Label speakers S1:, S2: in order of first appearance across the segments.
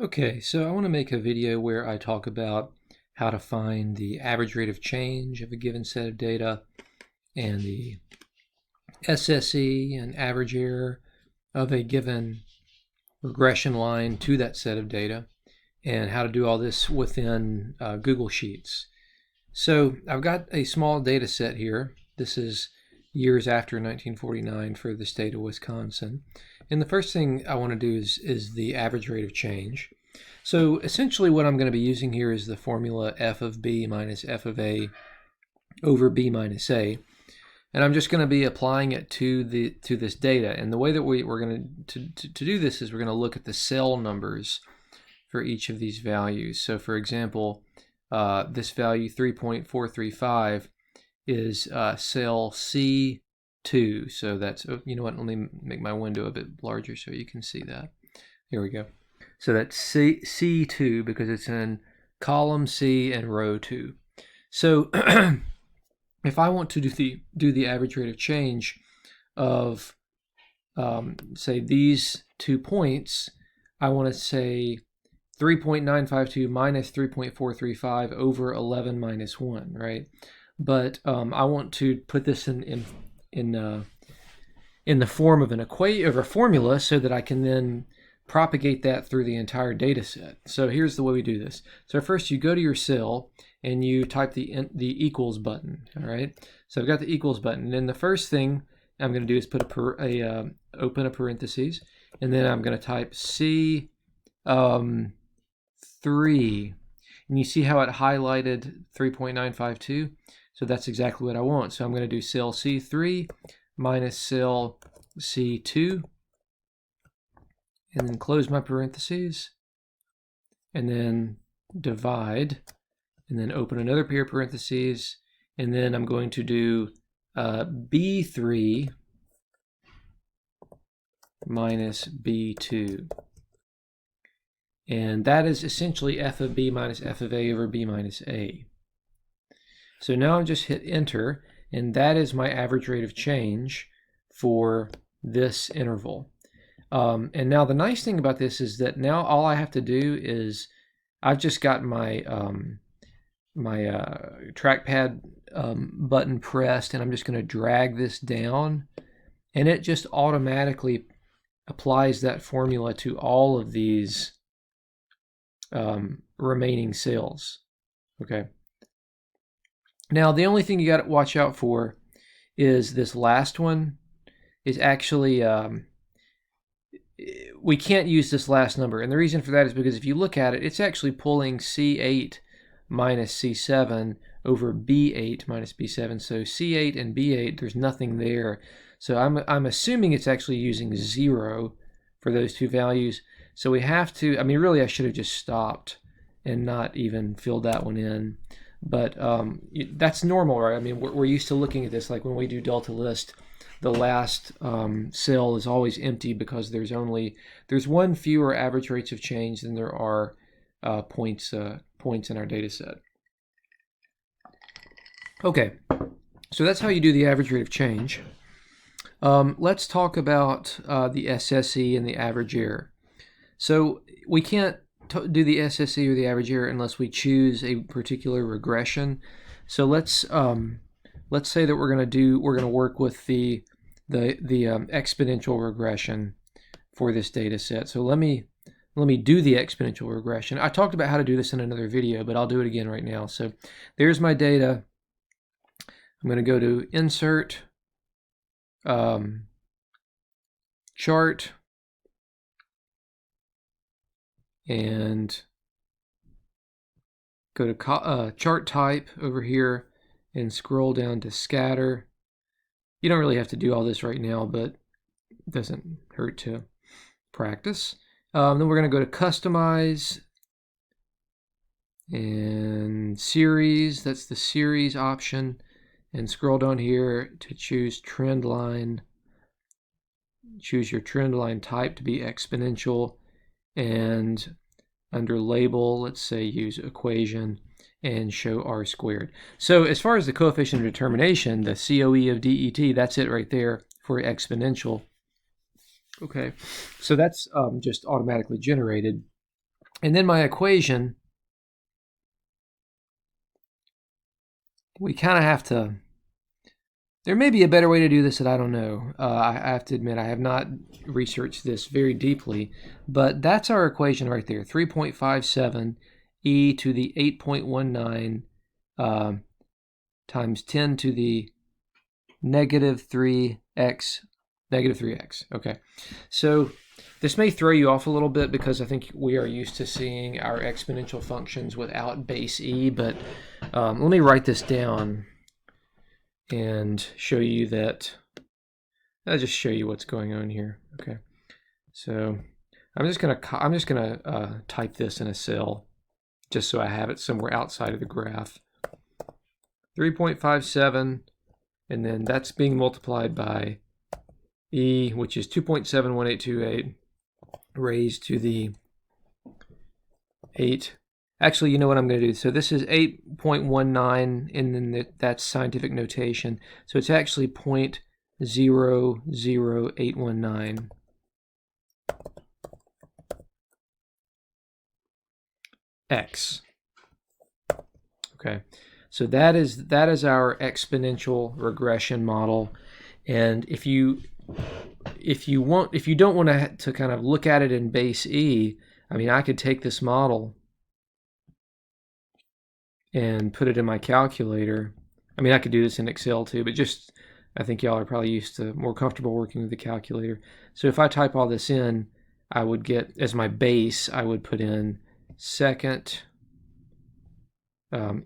S1: Okay, so I want to make a video where I talk about how to find the average rate of change of a given set of data and the SSE and average error of a given regression line to that set of data, and how to do all this within Google Sheets. So I've got a small data set here. This is years after 1949 for the state of Wisconsin. And the first thing I want to do is the average rate of change. So essentially what I'm going to be using here is the formula f of b minus f of a over b minus a. And I'm just going to be applying it to this data. And the way that we're going to do this is we're going to look at the cell numbers for each of these values. So for example, this value 3.435 is cell C2. So that's, you know what, let me make my window a bit larger so you can see that. Here we go. So that's C2 because it's in column C and row 2. So if I want to do the average rate of change of, say, these 2 points, I want to say 3.952 minus 3.435 over 11 minus 1, right? But I want to put this in the form of an equation, of a formula, so that I can then propagate that through the entire data set. So here's the way we do this. So first you go to your cell and you type the equals button, all right? So I've got the equals button, and then the first thing I'm going to do is put open a parentheses, and then I'm going to type C3, and you see how it highlighted 3.952? So that's exactly what I want. So I'm going to do cell C3 minus cell C2, and then close my parentheses, and then divide, and then open another pair of parentheses, and then I'm going to do B3 minus B2. And that is essentially f of b minus f of a over b minus a. So now I just hit enter, and that is my average rate of change for this interval. And now the nice thing about this is that now all I have to do is I've just got my trackpad button pressed, and I'm just going to drag this down, and it just automatically applies that formula to all of these remaining cells. Okay. Now the only thing you got to watch out for is this last one is actually we can't use this last number, and the reason for that is because if you look at it, it's actually pulling C8 minus C7 over B8 minus B7. So C8 and B8, there's nothing there. So I'm assuming it's actually using 0 for those two values. So we have to, I mean, really I should have just stopped and not even filled that one in. But that's normal, right? I mean, we're used to looking at this, like when we do delta list, the last cell is always empty because there's one fewer average rates of change than there are points in our data set. Okay, so that's how you do the average rate of change. Let's talk about the SSE and the average error. So we can't do the SSE or the average error unless we choose a particular regression. So let's say that we're going to work with the exponential regression for this data set. So let me do the exponential regression. I talked about how to do this in another video, but I'll do it again right now. So there's my data. I'm going to go to Insert, Chart, and go to Chart Type over here and scroll down to Scatter. You don't really have to do all this right now, but it doesn't hurt to practice. Then we're going to go to Customize and Series. That's the Series option. And scroll down here to choose Trend Line. Choose your trend line type to be exponential. And under Label, let's say use Equation and show R squared. So as far as the coefficient of determination, the COE of DET, that's it right there for exponential. Okay, so that's just automatically generated. And then my equation, we kind of have to, there may be a better way to do this that I don't know. I have to admit I have not researched this very deeply, but that's our equation right there, 3.57 e to the 8.19 times 10 to the negative 3x, negative 3x. Okay, so this may throw you off a little bit because I think we are used to seeing our exponential functions without base e, but let me write this down and show you that. I'll just show you what's going on here. Okay, so I'm just gonna type this in a cell just so I have it somewhere outside of the graph. 3.57, and then that's being multiplied by e, which is 2.71828 raised to the 8. Actually, you know what I'm going to do? So this is 8.19, and then that's scientific notation. So it's actually 0.00819. X. Okay, so that is our exponential regression model, and if you don't want to kind of look at it in base e, I mean, I could take this model and put it in my calculator. I mean, I could do this in Excel too, but just I think y'all are probably more comfortable working with the calculator. So if I type all this in, I would get, as my base, I would put in second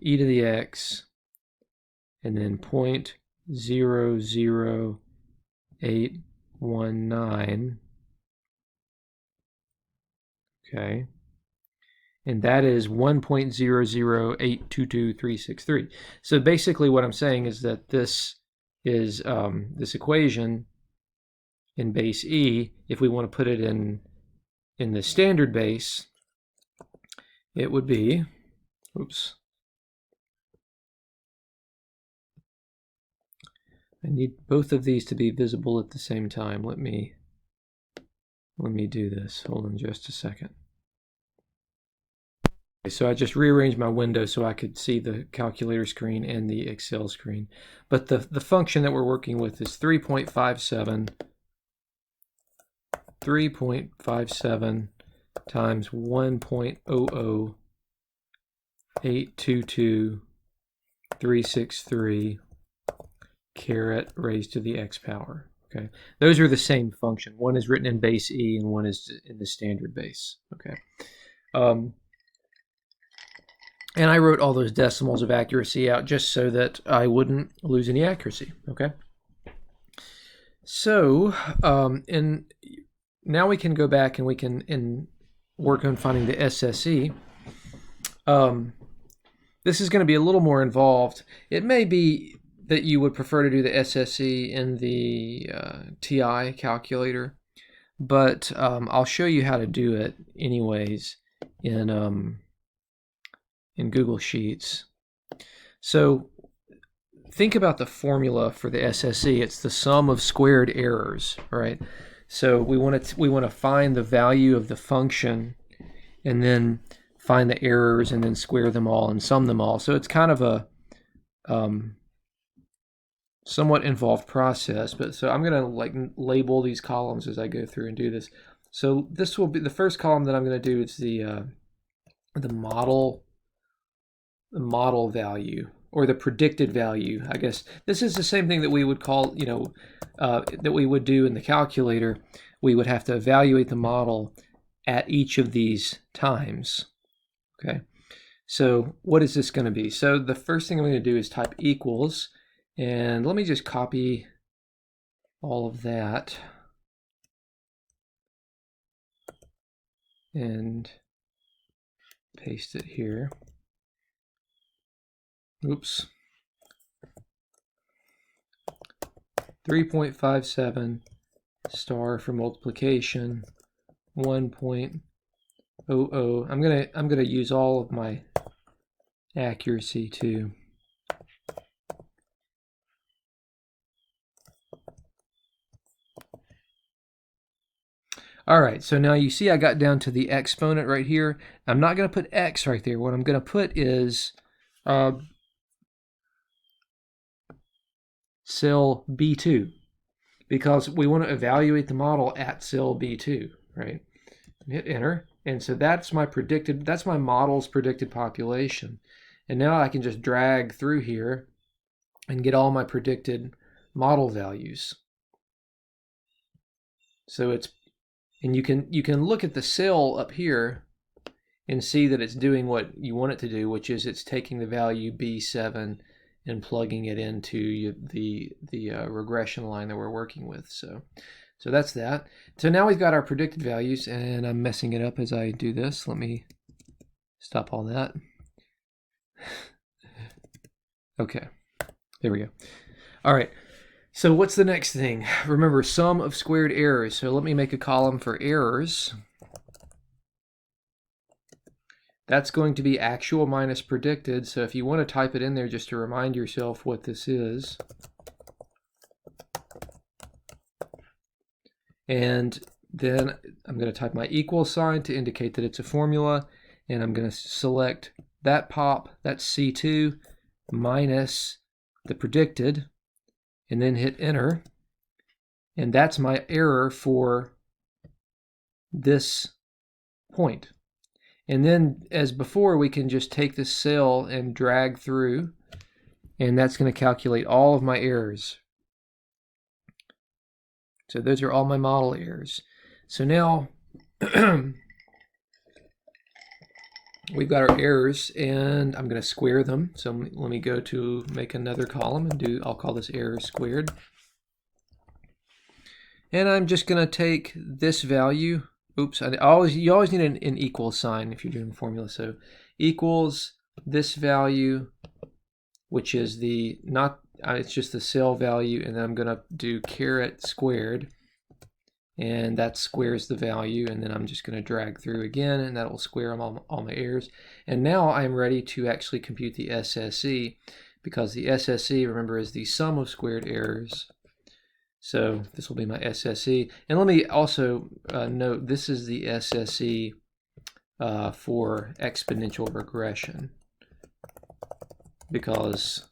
S1: e to the x, and then 0.00819. Okay, and that is 1.008223363. So basically what I'm saying is that this is this equation in base e. If we want to put it in the standard base, it would be, oops, I need both of these to be visible at the same time. Let me do this. Hold on just a second. Okay, so I just rearranged my window so I could see the calculator screen and the Excel screen. But the function that we're working with is 3.57 times 1.0082233 caret raised to the x power. Okay, those are the same function. One is written in base e and one is in the standard base. Okay, and I wrote all those decimals of accuracy out just so that I wouldn't lose any accuracy. Okay, so and now we can go back and we can work on finding the SSE. This is going to be a little more involved. It may be that you would prefer to do the SSE in the TI calculator, but I'll show you how to do it anyways in Google Sheets. So think about the formula for the SSE. It's the sum of squared errors, right? So we want to find the value of the function and then find the errors and then square them all and sum them all. So it's kind of a somewhat involved process, but so I'm going to label these columns as I go through and do this. So this will be the first column that I'm going to do. It's the model value, or the predicted value. I guess this is the same thing that we would call, that we would do in the calculator. We would have to evaluate the model at each of these times. Okay, so what is this going to be? So the first thing I'm going to do is type equals, and let me just copy all of that and paste it here. Oops. 3.57 star for multiplication, 1.00. I'm gonna use all of my accuracy too. All right, so now you see I got down to the exponent right here. I'm not going to put x right there. What I'm going to put is cell B2, because we want to evaluate the model at cell B2, right? Hit enter, and so that's my model's predicted population. And now I can just drag through here and get all my predicted model values. So and you can look at the cell up here and see that it's doing what you want it to do, which is it's taking the value B7 and plugging it into the regression line that we're working with. So that's that. So now we've got our predicted values, and I'm messing it up as I do this. Let me stop all that. Okay, there we go. All right, so what's the next thing? Remember, sum of squared errors. So let me make a column for errors. That's going to be actual minus predicted. So if you want to type it in there just to remind yourself what this is. And then I'm going to type my equal sign to indicate that it's a formula. And I'm going to select that pop, that's C2, minus the predicted, and then hit enter. And that's my error for this point. And then, as before, we can just take this cell and drag through, and that's going to calculate all of my errors. So those are all my model errors. So now we've got our errors, and I'm going to square them. So let me go to make another column and I'll call this error squared. And I'm just going to take this value. Oops, you always need an equal sign if you're doing a formula. So equals this value, which is it's just the cell value, and then I'm going to do caret squared, and that squares the value, and then I'm just going to drag through again, and that will square all my errors. And now I'm ready to actually compute the SSE, because the SSE, remember, is the sum of squared errors. So this will be my SSE. And let me also note, this is the SSE for exponential regression, because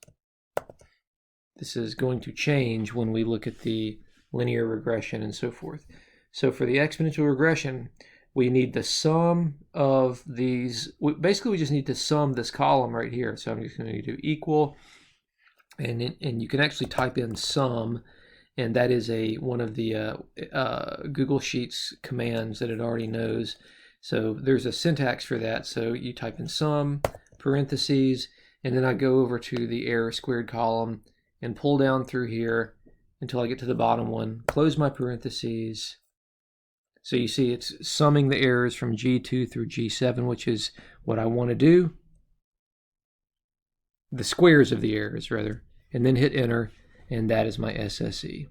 S1: this is going to change when we look at the linear regression and so forth. So for the exponential regression, we need the sum of these. Basically, we just need to sum this column right here. So I'm just going to do equal, and you can actually type in sum. And that is one of the Google Sheets commands that it already knows. So there's a syntax for that. So you type in sum, parentheses, and then I go over to the error squared column and pull down through here until I get to the bottom one, close my parentheses. So you see it's summing the errors from G2 through G7, which is what I want to do. The squares of the errors, rather. And then hit enter. And that is my SSE.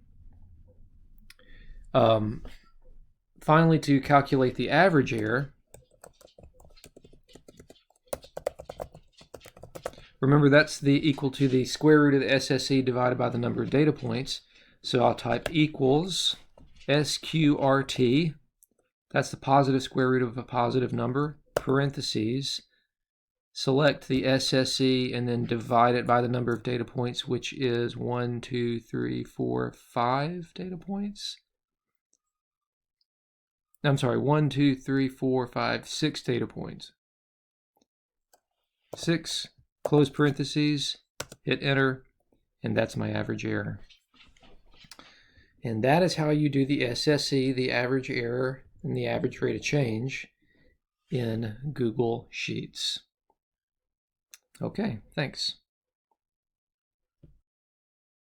S1: Finally, to calculate the average error, remember that's equal to the square root of the SSE divided by the number of data points. So I'll type equals SQRT, that's the positive square root of a positive number, parentheses, select the SSE, and then divide it by the number of data points, which is 1, 2, 3, 4, 5 data points. I'm sorry, 1, 2, 3, 4, 5, 6 data points. 6, close parentheses, hit enter, and that's my average error. And that is how you do the SSE, the average error, and the average rate of change in Google Sheets. Okay, thanks.